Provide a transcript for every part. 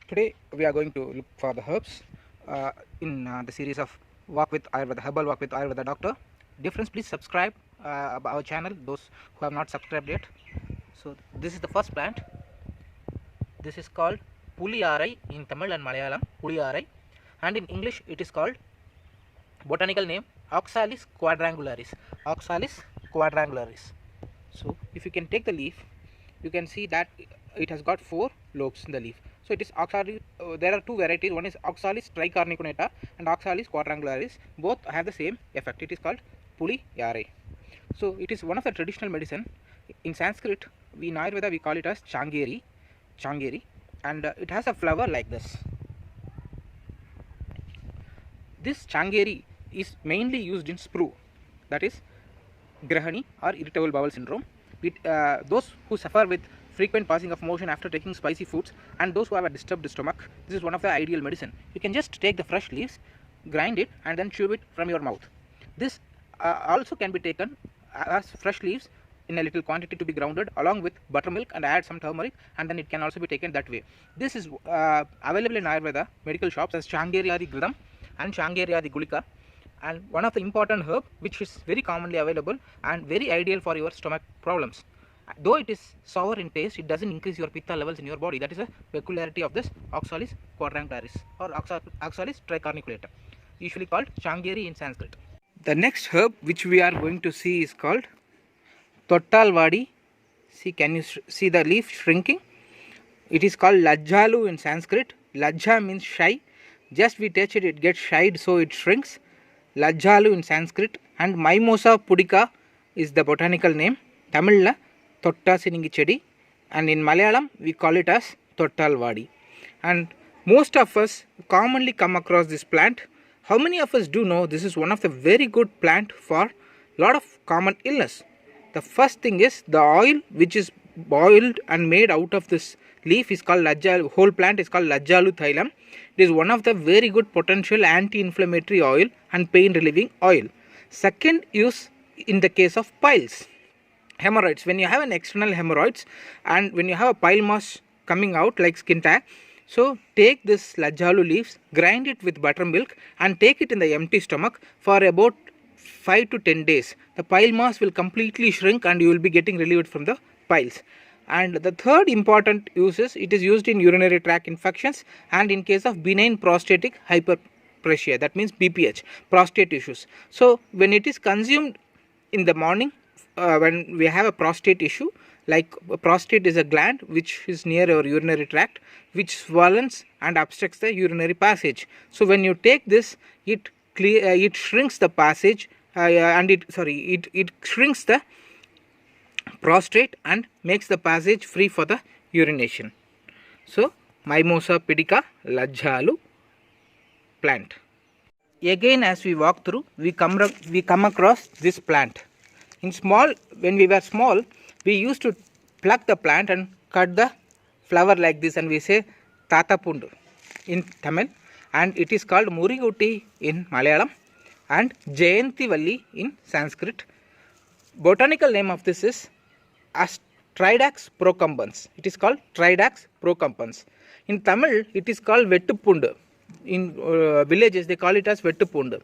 Today we are going to look for the herbs in the series of Walk with Ayurveda, Herbal Walk with Ayurveda Doctor. Dear friends, please subscribe our channel, those who have not subscribed yet. So this is the first plant. This is called Puliyarai in Tamil and Malayalam, Puliyarai, and in English it is called botanical name Oxalis quadrangularis. Oxalis quadrangularis. So if you can take the leaf, you can see that it has got 4 lobes in the leaf. So it is Oxalis. There are 2 varieties. One is Oxalis tricornicunata and Oxalis quadrangularis. Both have the same effect. It is called Puliyarai. So it is one of the traditional medicine. In Sanskrit, in Ayurveda we call it as Changeri, and it has a flower like this. This Changeri is mainly used in sprue, that is Grahani or irritable bowel syndrome. Those who suffer with frequent passing of motion after taking spicy foods and those who have a disturbed stomach, this is one of the ideal medicine. You can just take the fresh leaves, grind it and then chew it from your mouth. This also can be taken as fresh leaves in a little quantity to be grounded along with buttermilk and add some turmeric, and then it can also be taken that way. This is available in Ayurveda medical shops as Changeri Adi Gridam and Changeri Adi Gulika, and one of the important herb which is very commonly available and very ideal for your stomach problems. Though it is sour in taste, it doesn't increase your pitta levels in your body. That is a peculiarity of this Oxalis quadrangularis or Oxalis tricorniculata, usually called Changeri in Sanskrit. The next herb which we are going to see is called Tottalvadi. See, can you see the leaf shrinking? It is called Lajjalu in Sanskrit. Lajja means shy. Just we touch it, it gets shied, so it shrinks. Lajjalu in Sanskrit, and Mimosa pudica is the botanical name. Tamil Thotta Siningi Chedi, and in Malayalam we call it as Tottalvadi. And most of us commonly come across this plant. How many of us do know this is one of the very good plant for lot of common illness? The first thing is the oil which is boiled and made out of this leaf is called Lajjalu. Whole plant is called Lajjalu Thailam. It is one of the very good potential anti-inflammatory oil and pain relieving oil. Second use in the case of piles, hemorrhoids. When you have an external hemorrhoids and when you have a pile mass coming out like skin tag, so take this Lajjalu leaves, grind it with buttermilk and take it in the empty stomach for about 5 to 10 days. The pile mass will completely shrink and you will be getting relieved from the piles. And the third important use is it is used in urinary tract infections and in case of benign prostatic hyperplasia, that means BPH, prostate issues. So when it is consumed in the morning, when we have a prostate issue, like prostate is a gland which is near our urinary tract, which swellens and obstructs the urinary passage. So when you take this, it shrinks the passage and it shrinks the prostate and makes the passage free for the urination. So Mimosa pudica Lajjalu plant. Again, as we walk through, we come across this plant. When we were small, we used to pluck the plant and cut the flower like this, and we say Tata Pundu in Tamil, and it is called Murigutti in Malayalam and Jayantivalli in Sanskrit. Botanical name of this is Tridax procumbens. It is called Tridax procumbens. In Tamil, it is called Vettupundu. In villages, they call it as Vettupundu.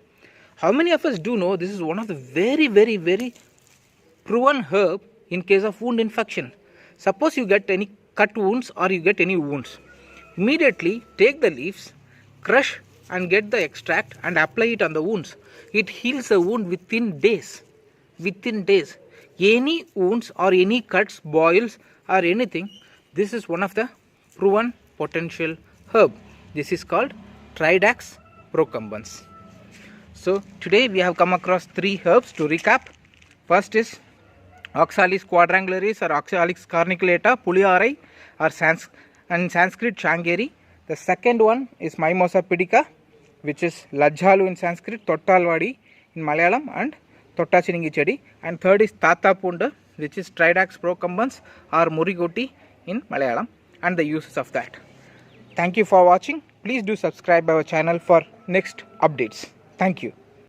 How many of us do know this is one of the very, very, very proven herb in case of wound infection? Suppose you get any cut wounds or you get any wounds, immediately take the leaves, crush and get the extract and apply it on the wounds. It heals the wound within days. Within days. Any wounds or any cuts, boils or anything, this is one of the proven potential herb. This is called Tridax procumbens. So today we have come across 3 herbs to recap. First is Oxalis quadrangularis or Oxalis corniculata, Puliyarai or Sanskrit Changeri. The second one is Mimosa pudica, which is Lajjalu in Sanskrit, Tottalvadi in Malayalam and Thotta Siningi Chedi. And third is Tata Pundu, which is Tridax procumbens or Murigutti in Malayalam, and the uses of that. Thank you for watching. Please do subscribe our channel for next updates. Thank you.